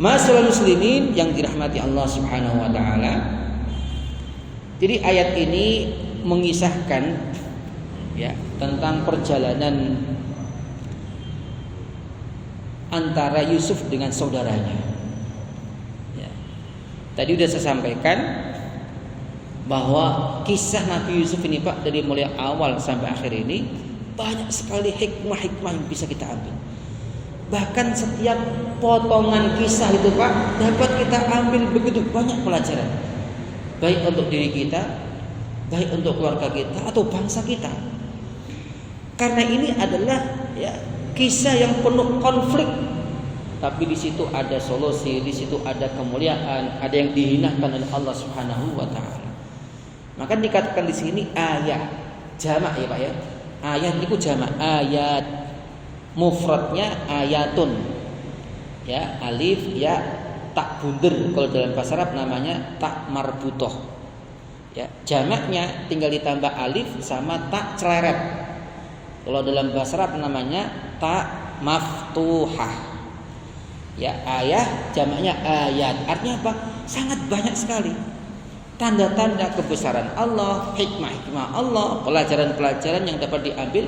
Masyaallah muslimin yang dirahmati Allah Subhanahu wa taala. Jadi ayat ini mengisahkan ya tentang perjalanan antara Yusuf dengan saudaranya. Ya. Tadi sudah saya sampaikan bahwa kisah Nabi Yusuf ini Pak, dari mulai awal sampai akhir ini banyak sekali hikmah-hikmah yang bisa kita ambil. Bahkan setiap potongan kisah itu Pak dapat kita ambil begitu banyak pelajaran, baik untuk diri kita, baik untuk keluarga kita atau bangsa kita. Karena ini adalah ya kisah yang penuh konflik, tapi di situ ada solusi, di situ ada kemuliaan, ada yang dihinakan oleh Allah Subhanahu wa taala. Maka dikatakan di sini ayat jamak ya Pak ya. Ayat itu jamak, ayat mufradnya ayatun. Ya, alif ya tak bunder, kalau dalam bahasa Arab namanya tak marbutoh. Ya, jamaknya tinggal ditambah alif sama tak celeret. Kalau dalam bahasa Arab namanya tak maftuhah. Ya, ayat jamaknya ayat. Artinya apa? Sangat banyak sekali tanda-tanda kebesaran Allah, hikmah-hikmah Allah, pelajaran-pelajaran yang dapat diambil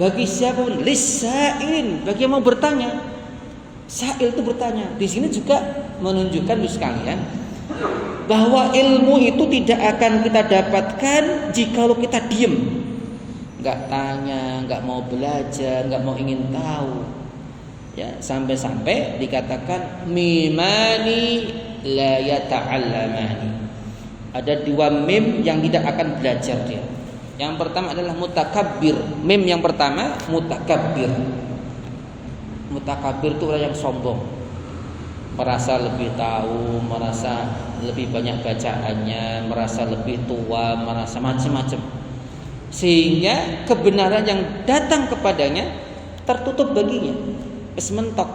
bagi siapapun, lisailin, bagi yang mau bertanya. Sa'il itu bertanya. Di sini juga menunjukkan sekalian bahwa ilmu itu tidak akan kita dapatkan jikalau kita diam, nggak tanya, nggak mau belajar, nggak mau ingin tahu. Ya, sampai-sampai dikatakan mimani la yata'allamani. Ada dua mim yang tidak akan belajar dia. Yang pertama adalah mutakabbir. Mim yang pertama mutakabbir. Mutakabbir itu orang yang sombong, merasa lebih tahu, merasa lebih banyak bacaannya, merasa lebih tua, merasa macam-macam, sehingga kebenaran yang datang kepadanya tertutup baginya. Wis mentok.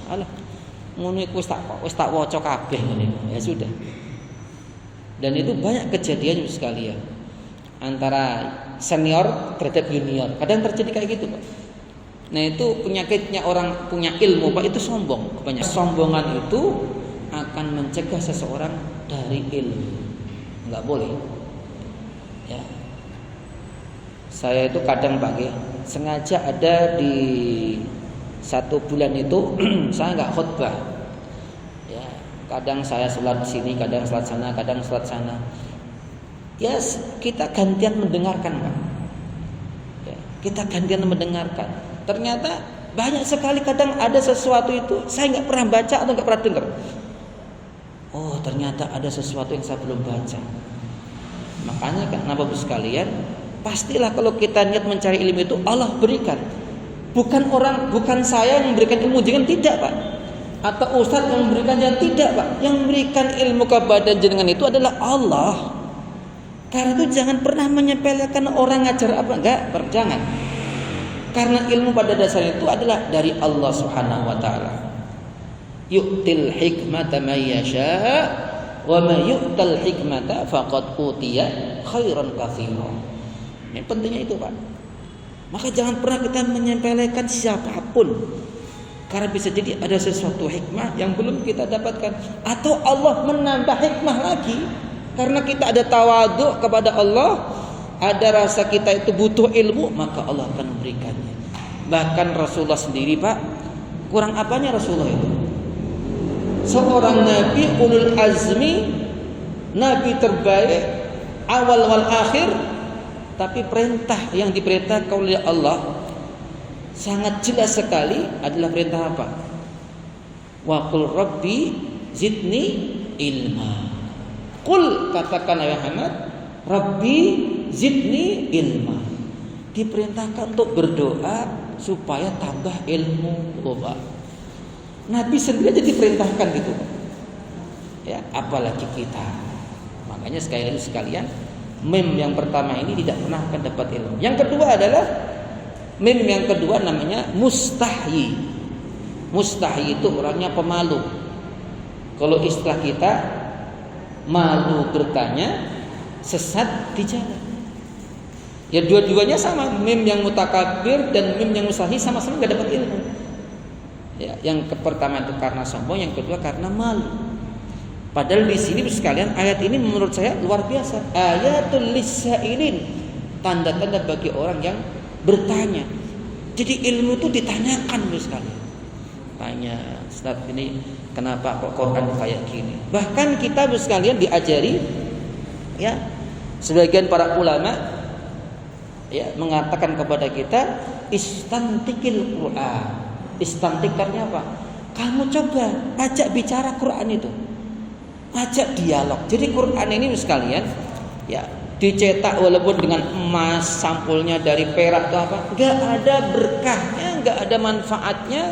Alah, ngono iku wis tak waca kabeh ngene. Ya sudah. Dan itu banyak kejadian sekalian antara senior terhadap junior. Kadang terjadi kayak gitu Pak. Nah itu penyakitnya orang punya ilmu Pak, itu sombong. Kebanyakan sombongan itu akan mencegah seseorang dari ilmu. Enggak boleh. Ya. Saya itu kadang Pak sengaja ada di 1 bulan itu saya enggak khutbah. Ya, kadang saya sholat di sini, kadang sholat sana, kadang sholat sana. Ya, kita gantian mendengarkan Pak. Ya, kita gantian mendengarkan. Ternyata banyak sekali kadang ada sesuatu itu saya nggak pernah baca atau nggak pernah dengar. Oh, ternyata ada sesuatu yang saya belum baca. Makanya kenapa Bapak sekalian, pastilah kalau kita niat mencari ilmu itu Allah berikan. Bukan saya yang memberikan ilmu, jangan tidak Pak. Atau ustaz yang memberikan, jangan tidak Pak. Yang memberikan ilmu kepada jenengan itu adalah Allah. Karena itu jangan pernah menyepelekan orang ngajar apa enggak, jangan. Karena ilmu pada dasarnya itu adalah dari Allah Subhanahu wa taala. Yu'til hikmata may yasha wa may yu'tal hikmata faqad utiya khairan katsiran. Ini pentingnya itu, Pak. Maka jangan pernah kita menyepelekan siapapun. Karena bisa jadi ada sesuatu hikmah yang belum kita dapatkan, atau Allah menambah hikmah lagi. Karena kita ada tawadhu kepada Allah, ada rasa kita itu butuh ilmu, maka Allah akan memberikannya. Bahkan Rasulullah sendiri Pak, kurang apanya Rasulullah itu? Seorang Nabi ulul azmi, Nabi terbaik, awal wal akhir, tapi perintah yang diperintahkan oleh Allah sangat jelas sekali adalah perintah apa? Wa qul rabbi zidni ilma. Qul, katakan ya Muhammad, Rabbi zidni ilma. Diperintahkan untuk berdoa supaya tambah ilmu, Pak. Nabi sendiri aja diperintahkan gitu. Ya, apalagi kita. Makanya sekali lagi sekalian, mim yang pertama ini tidak pernah akan dapat ilmu. Yang kedua adalah mim yang kedua namanya mustahyi. Mustahyi itu orangnya pemalu. Kalau istilah kita, malu bertanya, sesat di jalan. Ya dua-duanya sama, mim yang mutakabir dan mim yang mustahyi sama-sama gak dapat ilmu. Ya, yang pertama itu karena sombong, yang kedua karena malu. Padahal di sini sekalian ayat ini menurut saya luar biasa. Ayatul lisailin, tanda-tanda bagi orang yang bertanya. Jadi ilmu itu ditanyakan sekali. Tanya, Ustaz ini kenapa kok Quran kayak gini? Bahkan kita sekalian diajari, ya, sebagian para ulama ya mengatakan kepada kita istantikil Quran. Istantikarnya apa? Kamu coba ajak bicara Quran itu, ajak dialog. Jadi Quran ini sekalian, ya dicetak walaupun dengan emas, sampulnya dari perak atau apa, nggak ada berkahnya, nggak ada manfaatnya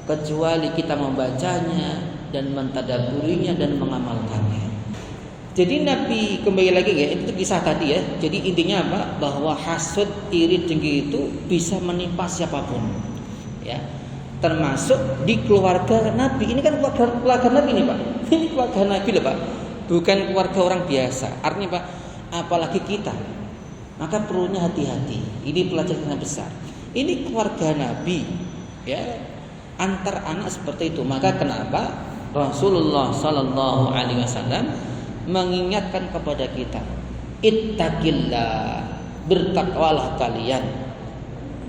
kecuali kita membacanya dan mentadaburinya dan mengamalkannya. Jadi Nabi kembali lagi ya, itu kisah tadi ya. Jadi intinya apa? Bahwa hasud, iri, dengki itu bisa menimpa siapapun, ya. Termasuk di keluarga Nabi. Ini kan keluarga Nabi nih Pak. Ini keluarga Nabi loh Pak. Bukan keluarga orang biasa. Artinya Pak, apalagi kita. Maka perlunya hati-hati. Ini pelajaran yang besar. Ini keluarga Nabi, ya. Antar anak seperti itu. Maka kenapa Rasulullah Sallallahu Alaihi Wasallam mengingatkan kepada kita, ittaqillah, bertakwalah kalian.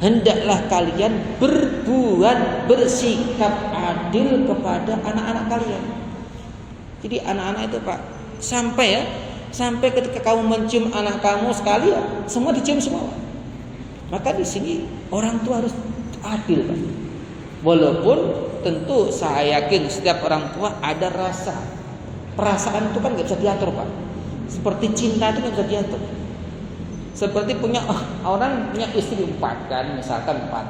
Hendaklah kalian berbuat, bersikap adil kepada anak-anak kalian. Jadi anak-anak itu Pak, sampai ketika kamu mencium anak kamu sekali, ya, semua dicium semua. Maka di sini orang tua harus adil Pak. Walaupun tentu saya yakin setiap orang tua ada rasa. Perasaan itu kan nggak bisa diatur Pak. Seperti cinta itu nggak bisa diatur. Seperti orang punya istri 4 kan, misalkan 4.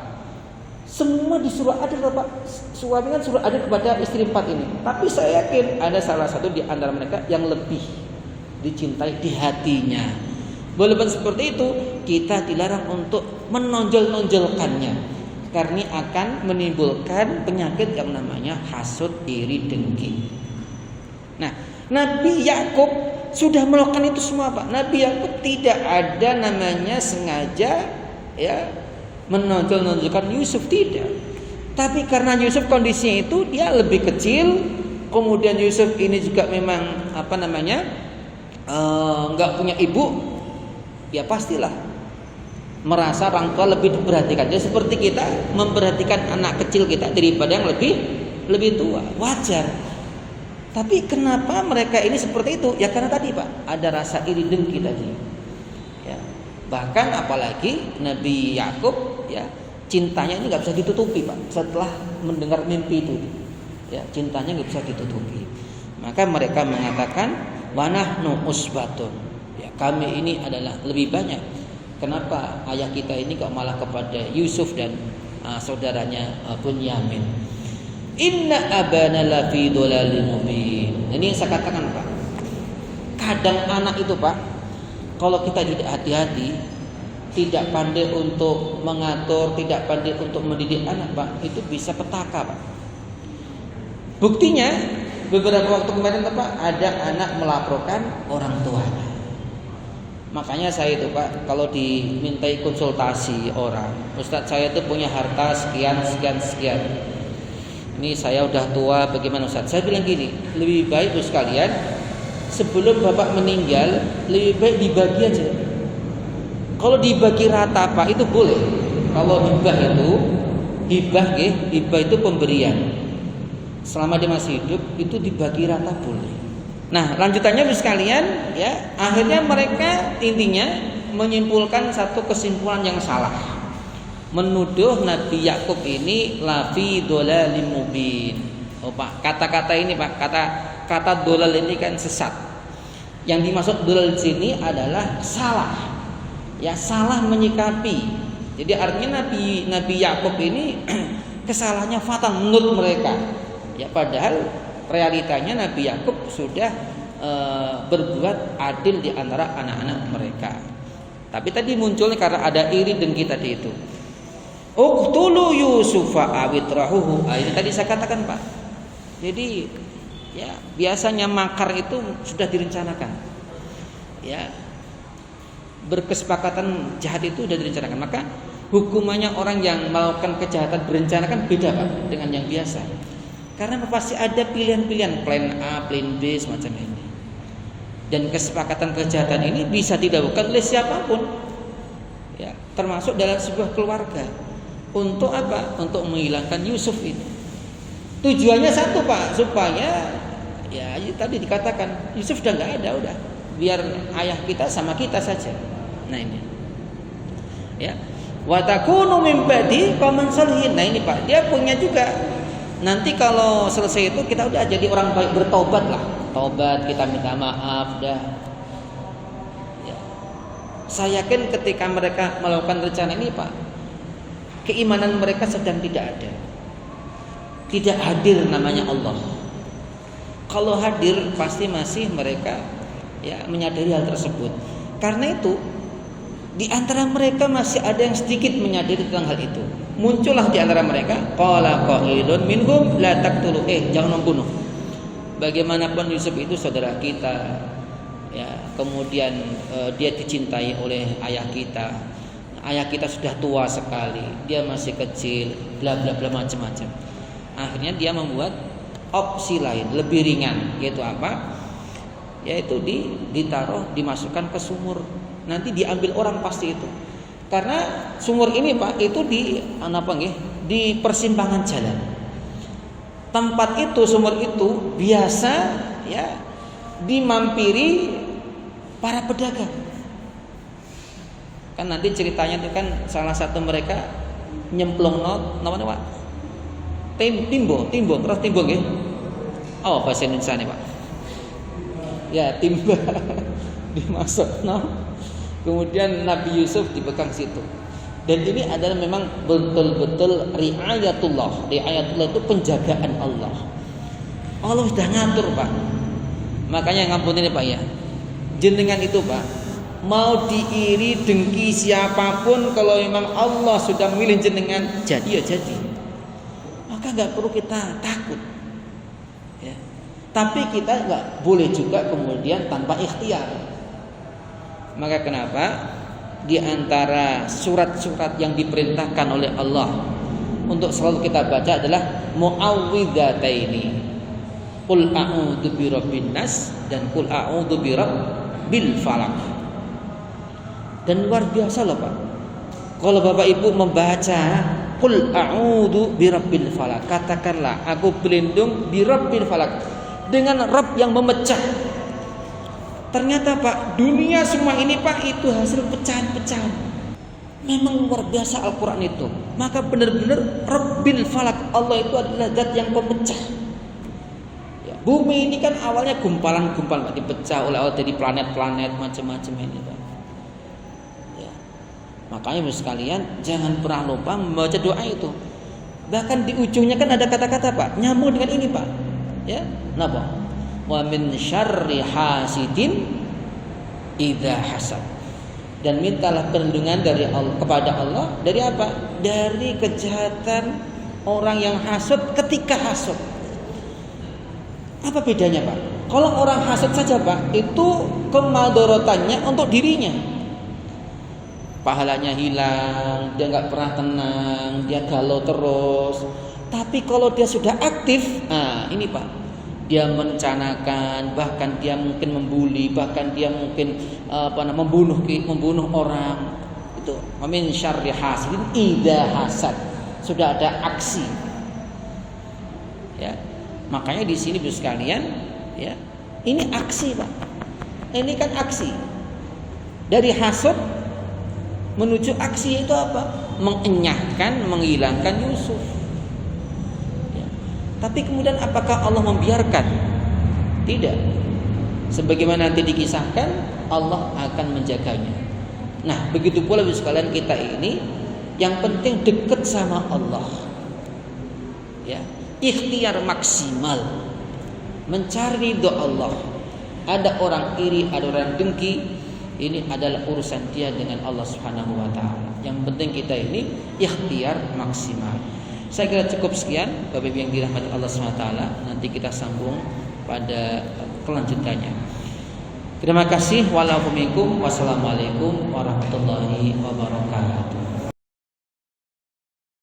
Semua disuruh adil Pak. Suami kan suruh adil kepada istri 4 ini. Tapi saya yakin ada salah satu di antara mereka yang lebih dicintai di hatinya. Walaupun seperti itu, kita dilarang untuk menonjol-nonjolkannya, karena akan menimbulkan penyakit yang namanya hasud, iri, dengki. Nah, Nabi Yakub sudah melakukan itu semua Pak. Nabi Yakub tidak ada namanya sengaja ya menonjol-nonjolkan Yusuf, tidak. Tapi karena Yusuf kondisinya itu dia lebih kecil, kemudian Yusuf ini juga memang nggak punya ibu, ya pastilah merasa orang tua lebih diperhatikan. Jadi seperti kita memperhatikan anak kecil kita daripada yang lebih tua, wajar. Tapi kenapa mereka ini seperti itu? Ya karena tadi Pak, ada rasa iri dengki tadi. Ya. Bahkan apalagi Nabi Yakub, ya, cintanya ini nggak bisa ditutupi Pak. Setelah mendengar mimpi itu, ya, cintanya nggak bisa ditutupi. Maka mereka mengatakan, wanahnu usbatun. Ya, kami ini adalah lebih banyak. Kenapa ayah kita ini kok malah kepada Yusuf dan saudaranya Bunyamin? Inna abana lafi dhalalin mubin. Ini yang saya katakan Pak. Kadang anak itu Pak, kalau kita tidak hati-hati, tidak pandai untuk mengatur, tidak pandai untuk mendidik anak Pak, itu bisa petaka Pak. Buktinya beberapa waktu kemarin Pak, ada anak melaporkan orang tuanya. Makanya saya itu Pak, kalau dimintai konsultasi orang, Ustadz saya itu punya harta sekian. Ini saya udah tua, bagaimana Ustaz? Saya bilang gini, lebih baik Ustaz sekalian, sebelum Bapak meninggal, lebih baik dibagi aja. Kalau dibagi rata Pak, itu boleh. Kalau hibah itu pemberian. Selama dia masih hidup, itu dibagi rata boleh. Nah, lanjutannya Ustaz sekalian, ya, akhirnya mereka intinya menyimpulkan satu kesimpulan yang salah. Menuduh Nabi Yakub ini lafi dhalalim mubin. Oh Pak, kata-kata ini Pak, kata dolal ini kan sesat. Yang dimaksud dolal di sini adalah salah. Ya, salah menyikapi. Jadi artinya Nabi Yakub ini kesalahannya fatal menurut mereka. Ya, padahal realitanya Nabi Yakub sudah berbuat adil di antara anak-anak mereka. Tapi tadi munculnya karena ada iri dengki tadi itu. Uqtulu Yusufa awitrahuhu. Ini tadi saya katakan Pak. Jadi ya biasanya makar itu sudah direncanakan. Ya, berkesepakatan jahat itu sudah direncanakan. Maka Hukumannya orang yang melakukan kejahatan berencana kan beda Pak dengan yang biasa. Karena pasti ada pilihan-pilihan, plan A, plan B, semacam ini. Dan kesepakatan kejahatan ini bisa dilakukan oleh siapapun, ya, termasuk dalam sebuah keluarga. Untuk apa? Untuk menghilangkan Yusuf ini. Tujuannya satu Pak, supaya ya tadi dikatakan Yusuf sudah nggak ada, udah biar ayah kita sama kita saja. Nah ini, ya. Wa takunu min ba'di qauman shalihin. Nah ini Pak, dia punya juga. Nanti kalau selesai itu kita udah jadi orang baik, bertobat lah. Tobat, kita minta maaf dah. Ya. Saya yakin ketika mereka melakukan rencana ini Pak, keimanan mereka sedang tidak ada. Tidak hadir namanya Allah. Kalau hadir pasti masih mereka ya menyadari hal tersebut. Karena itu di antara mereka masih ada yang sedikit menyadari tentang hal itu. Muncullah di antara mereka, qala qailun minhum la taqtulu, jangan membunuh. Bagaimanapun Yusuf itu saudara kita, ya, kemudian dia dicintai oleh ayah kita. Ayah kita sudah tua sekali, dia masih kecil, bla bla bla macam-macam. Akhirnya dia membuat opsi lain, lebih ringan, yaitu apa? Yaitu ditaruh, dimasukkan ke sumur. Nanti diambil orang pasti itu. Karena sumur ini Pak itu di persimpangan jalan. Tempat itu, sumur itu biasa ya dimampiri para pedagang. Kan nanti ceritanya itu kan salah satu mereka nyemplung namanya Pak. Timbo terus timbo nggih. Oh, bahasa Indonesia nih Pak. Ya, timba dimasuk kemudian Nabi Yusuf dipegang situ. Dan ini adalah memang betul-betul riayatullah. Riayatullah itu penjagaan Allah. Allah sudah ngatur Pak. Makanya ngampun ini Pak ya. Jenengan itu Pak, mau diiri dengki siapapun, kalau memang Allah sudah milih jenengan, jadi ya jadi. Maka nggak perlu kita takut. Ya. Tapi kita nggak boleh juga kemudian tanpa ikhtiar. Maka kenapa di antara surat-surat yang diperintahkan oleh Allah untuk selalu kita baca adalah mu'awwidhataini, qul a'udzu birabbin nas dan qul a'udzu birabbil falaq. Dan luar biasa loh Pak, kalau Bapak Ibu membaca qul a'udzu birabbil falaq, katakanlah aku berlindung birabbil falaq, dengan Rabb yang memecah. Ternyata Pak, dunia semua ini Pak itu hasil pecahan-pecahan. Memang luar biasa Al-Quran itu. Maka benar-benar Rabbil Falak, Allah itu adalah zat yang pemecah. Ya, bumi ini kan awalnya gumpalan-gumpalan dipecah oleh Allah jadi planet-planet macam-macam ini Pak. Ya. Makanya Bapak sekalian jangan pernah lupa membaca doa itu. Bahkan di ujungnya kan ada kata-kata Pak, nyambung dengan ini Pak. Ya, kenapa? Wa min syarri hasidin idza hasad. Dan mintalah perlindungan dari Allah, kepada Allah dari apa? Dari kejahatan orang yang hasad ketika hasad. Apa bedanya Pak? Kalau orang hasad saja Pak, itu kemadorotannya untuk dirinya. Pahalanya hilang, dia nggak pernah tenang, dia galau terus. Tapi kalau dia sudah aktif, nah ini Pak, dia merencanakan, bahkan dia mungkin membuli, bahkan dia mungkin membunuh orang. Itu min syarri hasidin idza hasad. Sudah ada aksi. Ya. Makanya di sini Bapak sekalian, ya. Ini aksi, Pak. Ini kan aksi. Dari hasad menuju aksi itu apa? Mengenyahkan, menghilangkan Yusuf. Tapi kemudian apakah Allah membiarkan? Tidak. Sebagaimana nanti dikisahkan, Allah akan menjaganya. Nah, begitu pula sekalian kita ini, yang penting dekat sama Allah. Ya, ikhtiar maksimal, mencari doa Allah. Ada orang iri, ada orang dengki, ini adalah urusan dia dengan Allah Subhanahu wa taala. Yang penting kita ini ikhtiar maksimal. Saya kira cukup sekian Bapak Ibu yang dirahmati Allah SWT. Nanti kita sambung pada kelanjutannya. Terima kasih. Wassalamualaikum warahmatullahi wabarakatuh.